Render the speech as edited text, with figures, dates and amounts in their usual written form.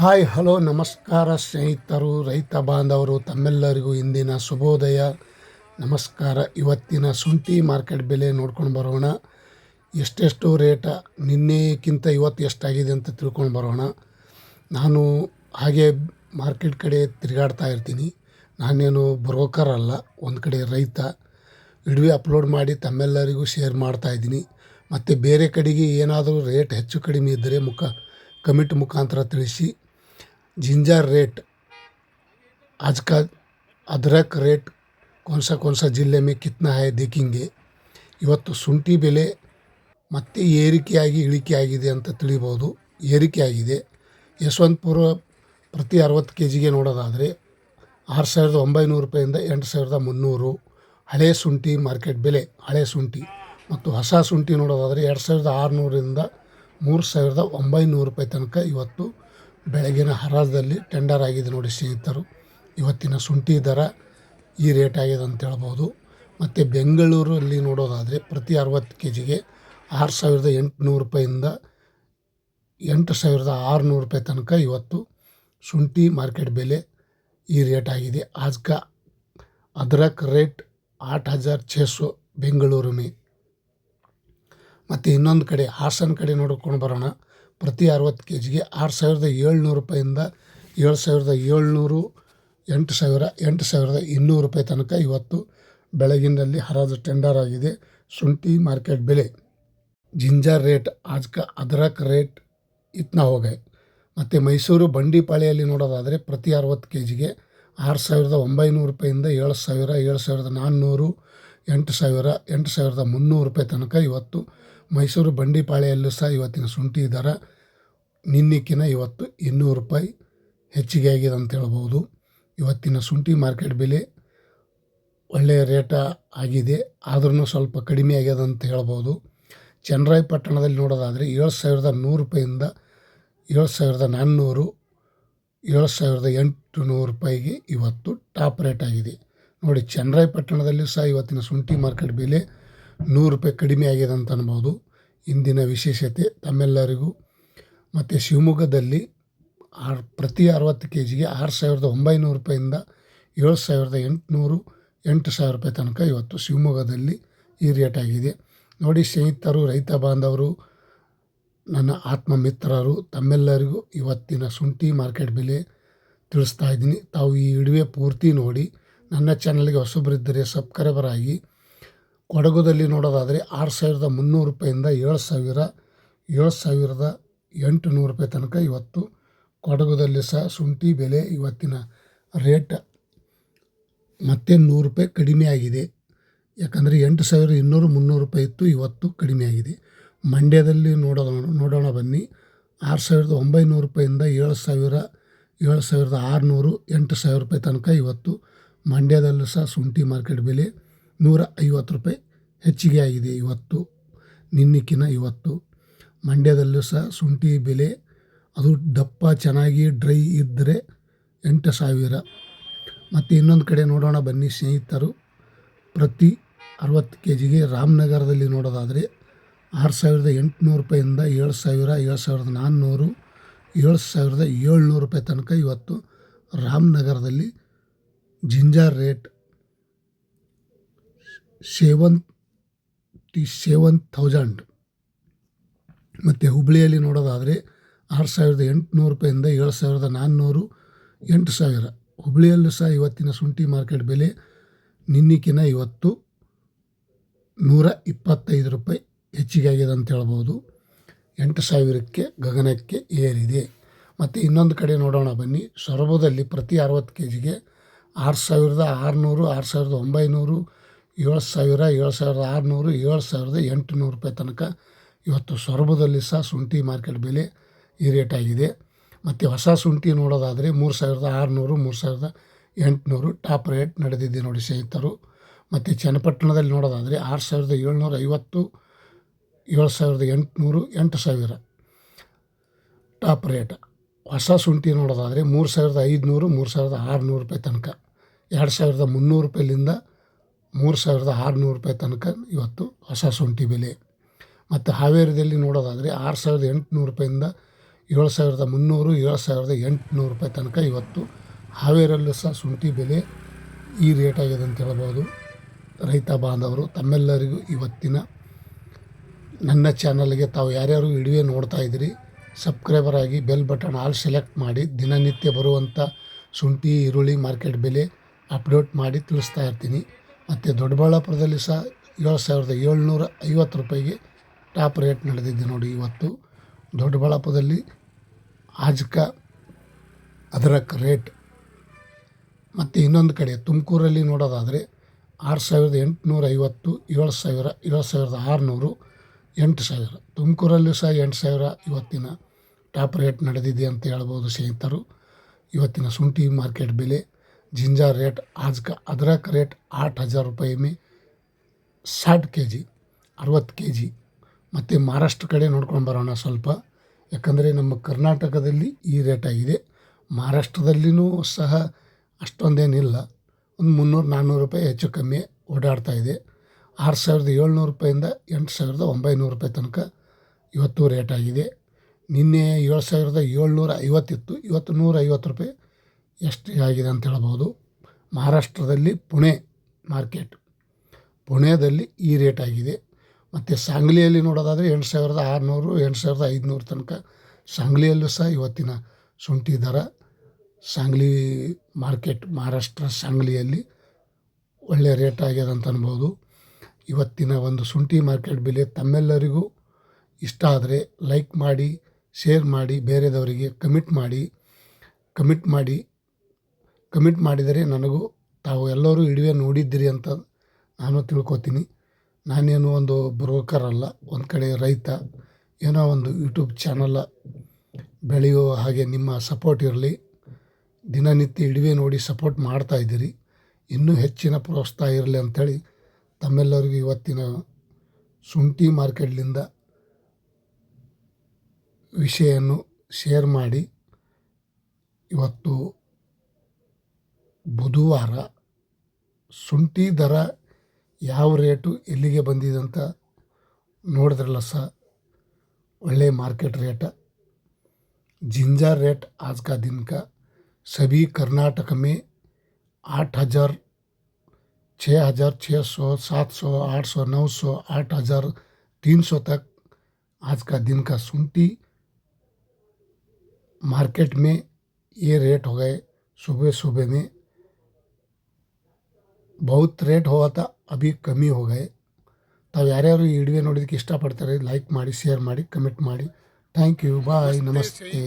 Hi hello ನಮಸ್ಕಾರ ಸ್ನೇಹಿತರು, ರೈತ ಬಾಂಧವರು ತಮ್ಮೆಲ್ಲರಿಗೂ ಇಂದಿನ ಶುಭೋದಯ. ನಮಸ್ಕಾರ. ಇವತ್ತಿನ ಶುಂಠಿ ಮಾರ್ಕೆಟ್ ಬೆಲೆ ನೋಡ್ಕೊಂಡು ಬರೋಣ. ಎಷ್ಟೆಷ್ಟು ರೇಟ ನಿನ್ನೆಕ್ಕಿಂತ ಇವತ್ತು ಎಷ್ಟಾಗಿದೆ ಅಂತ ತಿಳ್ಕೊಂಡು ಬರೋಣ. ನಾನು ಹಾಗೆ ಮಾರ್ಕೆಟ್ ಕಡೆ ತಿರುಗಾಡ್ತಾ ಇರ್ತೀನಿ. ನಾನೇನು ಬ್ರೋಕರ್ ಅಲ್ಲ, ಒಂದು ಕಡೆ ರೈತ. ವಿಡಿಯೋ ಅಪ್ಲೋಡ್ ಮಾಡಿ ತಮ್ಮೆಲ್ಲರಿಗೂ ಶೇರ್ ಮಾಡ್ತಾಯಿದ್ದೀನಿ. ಮತ್ತು ಬೇರೆ ಕಡೆಗೆ ಏನಾದರೂ ರೇಟ್ ಹೆಚ್ಚು ಕಡಿಮೆ ಇದ್ದರೆ ಕಮಿಟ್ ಮುಖಾಂತರ ತಿಳಿಸಿ. जिंजर रेट आज का अदरक रेट कौन सा ಜಿಲ್ಲೆ में कितना है देखेंगे. ಇವತ್ತು ಶುಂಠಿ ಬೆಲೆ ಮತ್ತೆ ಏರಿಕೆಯಾಗಿ ಇಳಿಕೆಯಾಗಿದೆ ಅಂತ ತಿಳಿಬೋದು. ಏರಿಕೆಯಾಗಿದೆ. ಯಶವಂತಪುರ ಪ್ರತಿ 60 kgಗೆ ನೋಡೋದಾದರೆ 6,900 ರೂಪಾಯಿಂದ 8,300 ಹಳೆ ಶುಂಠಿ ಮಾರ್ಕೆಟ್ ಬೆಲೆ. ಹಳೆ ಶುಂಠಿ ಮತ್ತು ಹೊಸ ಶುಂಠಿ ನೋಡೋದಾದರೆ 2,600ರಿಂದ 3,900 ರೂಪಾಯಿ ತನಕ ಇವತ್ತು ಬೆಳಗಿನ ಹರಾಜಲ್ಲಿ ಟೆಂಡರ್ ಆಗಿದೆ ನೋಡಿ ಸ್ನೇಹಿತರು. ಇವತ್ತಿನ ಶುಂಠಿ ದರ ಈ ರೇಟ್ ಆಗಿದೆ ಅಂತ ಹೇಳ್ಬೋದು. ಮತ್ತು ಬೆಂಗಳೂರಲ್ಲಿ ನೋಡೋದಾದರೆ ಪ್ರತಿ 60 kgಗೆ 6,800 ರೂಪಾಯಿಂದ 8,600 ರೂಪಾಯಿ ತನಕ ಇವತ್ತು ಶುಂಠಿ ಮಾರ್ಕೆಟ್ ಬೆಲೆ ಈ ರೇಟ್ ಆಗಿದೆ. आज का अदरक रेट 8,600 ಬೆಂಗಳೂರು ಮೇ. ಮತ್ತು ಇನ್ನೊಂದು ಕಡೆ ಹಾಸನ ಕಡೆ ನೋಡ್ಕೊಂಡು ಬರೋಣ. ಪ್ರತಿ 60 kgಗೆ 6,700 ರೂಪಾಯಿಂದ 7,700 8,200 ರೂಪಾಯಿ ತನಕ ಇವತ್ತು ಬೆಳಗಿನಲ್ಲಿ ಹರಾಜು ಟೆಂಡರ್ ಆಗಿದೆ ಶುಂಠಿ ಮಾರ್ಕೆಟ್ ಬೆಲೆ. जिंजर रेट आज का अदरक रेट इतना हो गए. ಮತ್ತು ಮೈಸೂರು ಬಂಡಿಪಾಳ್ಯಲ್ಲಿ ನೋಡೋದಾದರೆ ಪ್ರತಿ 60 kgಗೆ 6,900 ರೂಪಾಯಿಂದ 7,000 7,400 8,000 8,300 ರೂಪಾಯಿ ತನಕ ಇವತ್ತು ಮೈಸೂರು ಬಂಡಿಪಾಳ್ಯಲ್ಲೂ ಸಹ ಇವತ್ತಿನ ಶುಂಠಿ ದರ ನಿನ್ನೆಕ್ಕಿನ ಇವತ್ತು 200 ರೂಪಾಯಿ ಹೆಚ್ಚಿಗೆ ಆಗಿದೆ ಅಂತ ಹೇಳ್ಬೋದು. ಇವತ್ತಿನ ಶುಂಠಿ ಮಾರ್ಕೆಟ್ ಬೆಲೆ ಒಳ್ಳೆಯ ರೇಟ ಆಗಿದೆ, ಆದ್ರೂ ಸ್ವಲ್ಪ ಕಡಿಮೆ ಆಗ್ಯದ ಅಂತ ಹೇಳ್ಬೋದು. ಚನ್ನರಾಯಪಟ್ಟಣದಲ್ಲಿ ನೋಡೋದಾದರೆ 7,100 ರೂಪಾಯಿಂದ 7,400 7,800 ರೂಪಾಯಿಗೆ ಇವತ್ತು ಟಾಪ್ ರೇಟ್ ಆಗಿದೆ ನೋಡಿ. ಚನ್ನರಾಯಪಟ್ಟಣದಲ್ಲಿ ಸಹ ಇವತ್ತಿನ ಶುಂಠಿ ಮಾರ್ಕೆಟ್ ಬೆಲೆ 100 ರೂಪಾಯಿ ಕಡಿಮೆ ಆಗಿದೆ ಅಂತ ಅನ್ಬೋದು. ಇಂದಿನ ವಿಶೇಷತೆ ತಮ್ಮೆಲ್ಲರಿಗೂ. ಮತ್ತು ಶಿವಮೊಗ್ಗದಲ್ಲಿ ಪ್ರತಿ 60 kgಗೆ 6,900 ರೂಪಾಯಿಂದ 7,800 8,000 ರೂಪಾಯಿ ತನಕ ಇವತ್ತು ಶಿವಮೊಗ್ಗದಲ್ಲಿ ಈ ರೇಟ್ ಆಗಿದೆ ನೋಡಿ. ಸ್ನೇಹಿತರು, ರೈತ ಬಾಂಧವರು, ನನ್ನ ಆತ್ಮ ಮಿತ್ರರು, ತಮ್ಮೆಲ್ಲರಿಗೂ ಇವತ್ತಿನ ಶುಂಠಿ ಮಾರ್ಕೆಟ್ ಬೆಲೆ ತಿಳಿಸ್ತಾ ಇದ್ದೀನಿ. ತಾವು ಈ ವಿಡಿಯೋ ಪೂರ್ತಿ ನೋಡಿ. ನನ್ನ ಚಾನಲ್ಗೆ ಹೊಸಬರಿದ್ದರೆ ಸಬ್ಸ್ಕ್ರೈಬರ್ ಆಗಿ. ಕೊಡಗುದಲ್ಲಿ ನೋಡೋದಾದರೆ 6,300 ರೂಪಾಯಿಂದ 7,800 ರೂಪಾಯಿ ತನಕ ಇವತ್ತು ಕೊಡಗುದಲ್ಲಿ ಸಹ ಶುಂಠಿ ಬೆಲೆ ಇವತ್ತಿನ ರೇಟ್ ಮತ್ತೆ 100 ರೂಪಾಯಿ ಕಡಿಮೆ ಆಗಿದೆ. ಯಾಕಂದರೆ 8,200 300 ರೂಪಾಯಿ ಇತ್ತು, ಇವತ್ತು ಕಡಿಮೆ ಆಗಿದೆ. ಮಂಡ್ಯದಲ್ಲಿ ನೋಡೋಣ ಬನ್ನಿ. 6,900 ರೂಪಾಯಿಂದ 7,000 7,600 8,000 ರೂಪಾಯಿ ತನಕ ಇವತ್ತು ಮಂಡ್ಯದಲ್ಲೂ ಸಹ ಶುಂಠಿ ಮಾರ್ಕೆಟ್ ಬೆಲೆ 150 ರೂಪಾಯಿ ಹೆಚ್ಚಿಗೆ ಆಗಿದೆ ಇವತ್ತು ನಿನ್ನೆಕ್ಕಿನ ಇವತ್ತು. ಮಂಡ್ಯದಲ್ಲೂ ಸಹ ಶುಂಠಿ ಬೆಲೆ ಅದು ದಪ್ಪ ಚೆನ್ನಾಗಿ ಡ್ರೈ ಇದ್ದರೆ 8,000. ಮತ್ತು ಇನ್ನೊಂದು ಕಡೆ ನೋಡೋಣ ಬನ್ನಿ ಸ್ನೇಹಿತರು. ಪ್ರತಿ 60 kgಗೆ ರಾಮನಗರದಲ್ಲಿ ನೋಡೋದಾದರೆ 6,800 ರೂಪಾಯಿಂದ 7,000 7,400 7,700 ರೂಪಾಯಿ ತನಕ ಇವತ್ತು ರಾಮನಗರದಲ್ಲಿ ಜಿಂಜರ್ ರೇಟ್ 77,000. ಮತ್ತು ಹುಬ್ಬಳ್ಳಿಯಲ್ಲಿ ನೋಡೋದಾದರೆ 6,800 ರೂಪಾಯಿಂದ 7,400 8,000. ಹುಬ್ಬಳ್ಳಿಯಲ್ಲೂ ಸಹ ಇವತ್ತಿನ ಶುಂಠಿ ಮಾರ್ಕೆಟ್ ಬೆಲೆ ನಿನ್ನೆಕ್ಕಿನ ಇವತ್ತು 125 ರೂಪಾಯಿ ಹೆಚ್ಚಿಗೆ ಆಗಿದೆ ಅಂತ ಹೇಳ್ಬೋದು. 8,000ಕ್ಕೆ ಗಗನಕ್ಕೆ ಏರಿದೆ. ಮತ್ತು ಇನ್ನೊಂದು ಕಡೆ ನೋಡೋಣ ಬನ್ನಿ. ಸೊರಬದಲ್ಲಿ ಪ್ರತಿ 60 kgಗೆ 6,600 6,900 7,000 7,600 7,800 ರೂಪಾಯಿ ತನಕ ಇವತ್ತು ಸೊರಬದಲ್ಲಿ ಸಹ ಶುಂಠಿ ಮಾರ್ಕೆಟ್ ಬೆಲೆ ಈ ರೇಟ್ ಆಗಿದೆ. ಮತ್ತು ಹೊಸ ಶುಂಠಿ ನೋಡೋದಾದರೆ 3,600 3,800 ಟಾಪ್ ರೇಟ್ ನಡೆದಿದೆ ನೋಡಿ ಸ್ನೇಹಿತರು. ಮತ್ತು ಚನ್ನಪಟ್ಟಣದಲ್ಲಿ ನೋಡೋದಾದರೆ 6,750 7,800 8,000 ಟಾಪ್ ರೇಟ್. ಹೊಸ ಶುಂಠಿ ನೋಡೋದಾದರೆ 3,500 3,600 ರೂಪಾಯಿ ತನಕ 2,300 ರೂಪಾಯಿಲಿಂದ 3,600 ರೂಪಾಯಿ ತನಕ ಇವತ್ತು ಹೊಸ ಶುಂಠಿ ಬೆಲೆ. ಮತ್ತು ಹಾವೇರಿಯಲ್ಲಿ ನೋಡೋದಾದರೆ 6,800 ರೂಪಾಯಿಂದ 7,300 7,800 ರೂಪಾಯಿ ತನಕ ಇವತ್ತು ಹಾವೇರಲ್ಲೂ ಸಹ ಶುಂಠಿ ಬೆಲೆ ಈ ರೇಟ್ ಆಗಿದೆ ಅಂತ ಹೇಳ್ಬೋದು. ರೈತ ಬಾಂಧವರು ತಮ್ಮೆಲ್ಲರಿಗೂ ಇವತ್ತಿನ ನನ್ನ ಚಾನಲ್ಗೆ ತಾವು ಯಾರ್ಯಾರು ವಿಡಿಯೋ ನೋಡ್ತಾ ಇದ್ದೀರಿ ಸಬ್ಸ್ಕ್ರೈಬರ್ ಆಗಿ ಬೆಲ್ ಬಟನ್ ಆಲ್ ಸೆಲೆಕ್ಟ್ ಮಾಡಿ ದಿನನಿತ್ಯ ಬರುವಂಥ ಶುಂಠಿ ಈರುಳ್ಳಿ ಮಾರ್ಕೆಟ್ ಬೆಲೆ ಅಪ್ಡೇಟ್ ಮಾಡಿ ತಿಳಿಸ್ತಾ ಇರ್ತೀನಿ. ಮತ್ತು ದೊಡ್ಡಬಳ್ಳಾಪುರದಲ್ಲಿ ಸಹ 7,750 ರೂಪಾಯಿಗೆ ಟಾಪ್ ರೇಟ್ ನಡೆದಿದೆ ನೋಡಿ ಇವತ್ತು ದೊಡ್ಡಬಳ್ಳಾಪುರದಲ್ಲಿ ಆಜ್ಕ ಅದ್ರಕ್ ರೇಟ್. ಮತ್ತು ಇನ್ನೊಂದು ಕಡೆ ತುಮಕೂರಲ್ಲಿ ನೋಡೋದಾದರೆ 6,850 7,000 7,600 8,000 ತುಮಕೂರಲ್ಲೂ ಸಹ 8,000 ಇವತ್ತಿನ ಟಾಪ್ ರೇಟ್ ನಡೆದಿದೆ ಅಂತ ಹೇಳ್ಬೋದು ಸ್ನೇಹಿತರು. ಇವತ್ತಿನ ಶುಂಠಿ ಮಾರ್ಕೆಟ್ ಬೆಲೆ जिंजर रेट आज का अदरक रेट 8,000 रुपये में 60 kg 60 kg. ಮತ್ತು ಮಹಾರಾಷ್ಟ್ರ ಕಡೆ ನೋಡ್ಕೊಂಡು ಬರೋಣ ಸ್ವಲ್ಪ, ಯಾಕಂದರೆ ನಮ್ಮ ಕರ್ನಾಟಕದಲ್ಲಿ ಈ ರೇಟ್ ಆಗಿದೆ. ಮಹಾರಾಷ್ಟ್ರದಲ್ಲಿಯೂ ಸಹ ಅಷ್ಟೊಂದೇನಿಲ್ಲ, ಒಂದು 300-400 ರೂಪಾಯಿ ಹೆಚ್ಚು ಕಮ್ಮಿ ಓಡಾಡ್ತಾ ಇದೆ. 6,700 ರೂಪಾಯಿಂದ 8,900 ರೂಪಾಯಿ ತನಕ ಇವತ್ತು ರೇಟ್ ಆಗಿದೆ. ನಿನ್ನೆ 7,750 ಇತ್ತು, ಇವತ್ತು 150 ರೂಪಾಯಿ ಎಷ್ಟು ಆಗಿದೆ ಅಂತ ಹೇಳ್ಬೋದು. ಮಹಾರಾಷ್ಟ್ರದಲ್ಲಿ ಪುಣೆ ಮಾರ್ಕೆಟ್, ಪುಣೆದಲ್ಲಿ ಈ ರೇಟ್ ಆಗಿದೆ. ಮತ್ತು ಸಾಂಗ್ಲಿಯಲ್ಲಿ ನೋಡೋದಾದರೆ 8,600 8,500 ತನಕ ಸಾಂಗ್ಲಿಯಲ್ಲೂ ಸಹ ಇವತ್ತಿನ ಶುಂಠಿ ದರ ಸಾಂಗ್ಲಿ ಮಾರ್ಕೆಟ್ ಮಹಾರಾಷ್ಟ್ರ ಸಾಂಗ್ಲಿಯಲ್ಲಿ ಒಳ್ಳೆಯ ರೇಟ್ ಆಗ್ಯದ ಅಂತ ಅನ್ಬೋದು. ಇವತ್ತಿನ ಒಂದು ಶುಂಠಿ ಮಾರ್ಕೆಟ್ ಬೆಲೆ ತಮ್ಮೆಲ್ಲರಿಗೂ ಇಷ್ಟ ಆದರೆ ಲೈಕ್ ಮಾಡಿ, ಶೇರ್ ಮಾಡಿ, ಬೇರೆದವರಿಗೆ ಕಮಿಟ್ ಮಾಡಿದರೆ ನನಗೂ ತಾವು ಎಲ್ಲರೂ ವಿಡಿಯೋ ನೋಡಿದ್ದೀರಿ ಅಂತ ನಾನು ತಿಳ್ಕೊತೀನಿ. ನಾನೇನು ಒಂದು ಬ್ರೋಕರ್ ಅಲ್ಲ, ಒಂದು ಕಡೆ ರೈತ, ಏನೋ ಒಂದು ಯೂಟ್ಯೂಬ್ ಚಾನಲ್ ಬೆಳೆಯೋ ಹಾಗೆ ನಿಮ್ಮ ಸಪೋರ್ಟ್ ಇರಲಿ. ದಿನನಿತ್ಯ ವಿಡಿಯೋ ನೋಡಿ ಸಪೋರ್ಟ್ ಮಾಡ್ತಾಯಿದ್ದೀರಿ, ಇನ್ನೂ ಹೆಚ್ಚಿನ ಪ್ರೋತ್ಸಾಹ ಇರಲಿ ಅಂಥೇಳಿ ತಮ್ಮೆಲ್ಲರಿಗೂ ಇವತ್ತಿನ ಶುಂಠಿ ಮಾರ್ಕೆಟ್ಲಿಂದ ವಿಷಯನ್ನು ಶೇರ್ ಮಾಡಿ. ಇವತ್ತು ಬುಧವಾರ ಶುಂಠಿ ದರ ಯಾವ ರೇಟು ಎಲ್ಲಿಗೆ ಬಂದಿದೆ ಅಂತ ನೋಡಿದ್ರಲ್ಲ ಸಹ, ಒಳ್ಳೆ ಮಾರ್ಕೆಟ್ ರೇಟ. जिंजर रेट आज का दिन का सभी कर्नाटक में 8,000 6,600 700 800 900 8,300 तक आज का दिन का शुंठी मार्केट में ये रेट हो गए. सुबह में बहुत रेट हुआ था, अभी कमी हो गए. ತಾವು ಯಾರ್ಯಾರು ಈ ವಿಡಿಯೋ ನೋಡೋದಕ್ಕೆ ಇಷ್ಟಪಡ್ತಾರೆ ಲೈಕ್ ಮಾಡಿ, ಶೇರ್ ಮಾಡಿ, ಕಮೆಂಟ್ ಮಾಡಿ. ಥ್ಯಾಂಕ್ ಯು, ಬಾಯ್, ನಮಸ್ತೆ.